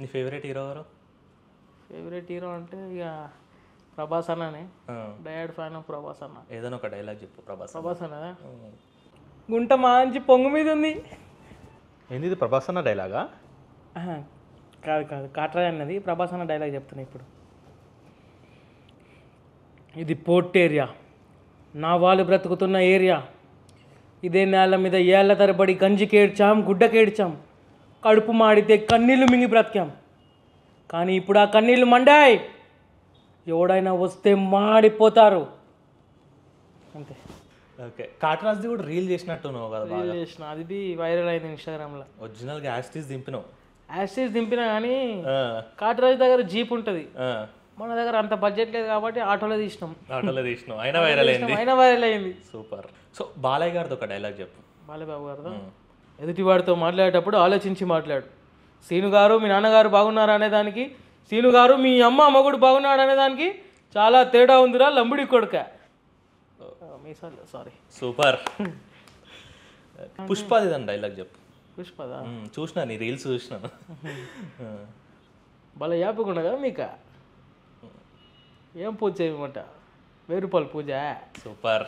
నీ favourite hero ఎవరు? Favourite hero అంటే ఇక ప్రభాస్ అన్ననే. డయాడ్ ఫ్యాన్ ఆఫ్ ప్రభాస్ అన్న. ఏదైనా ఒక డైలాగ్ చెప్పు ప్రభాస్. ప్రభాస్ అన్న గుంట మంచి పొంగు మీద ఉంది. ఏంది ఇది ప్రభాస్ అన్న డైలాగా? కాదు కాదు కాట్రా అన్నది. ప్రభాస్ అన్న డైలాగ్ చెప్తున్నా ఇప్పుడు. ఇది పోర్ట్ ఏరియా, నా వాళ్ళు బ్రతుకుతున్న ఏరియా. ఇదే నేల మీద ఏళ్ల తరబడి గంజికేడ్చాం, గుడ్డకేడ్చాం, కడుపు మాడితే కన్నీళ్ళు మింగి బ్రతికాం. కానీ ఇప్పుడు ఆ కన్నీళ్ళు మండాయి. ఎవడైనా వస్తే మాడిపోతారు అంతే. ఓకే, కాట్రాజ్ది కూడా రీల్ చేసినట్టున్నావు కదా? రీల్ చేసిన, అది వైరల్ అయింది ఇన్స్టాగ్రామ్లో. ఒరిజినల్గా యాస్టీస్ దింపినావు? యాస్టీస్ దింపినా కానీ కాట్రాజ్ దగ్గర జీప్ ఉంటుంది, మన దగ్గర అంత బడ్జెట్ లేదు కాబట్టి ఆటోలో తీసినాం. అయినా వైరల్ అయింది. సూపర్. సో బాలయ్య గారితో ఒక డైలాగ్ చెప్పు. బాలయ్య బాబు గారితో, ఎదుటివాడితో మాట్లాడేటప్పుడు ఆలోచించి మాట్లాడు. సీను గారు మీ నాన్నగారు బాగున్నారా అనేదానికి, సీను గారు మీ అమ్మ మగుడు బాగున్నాడు అనేదానికి చాలా తేడా ఉందిరా లంబుడి కొడుక. సారీ. సూపర్. పుష్పది దాని డైలాగ్ చెప్పు. పుష్పదా? చూసినా, నీ రీల్స్ చూసినాను. భలే యాపకుండా మీకు ఏం పూజ చేయమంట? 1000 రూపాయలు పూజ. సూపర్.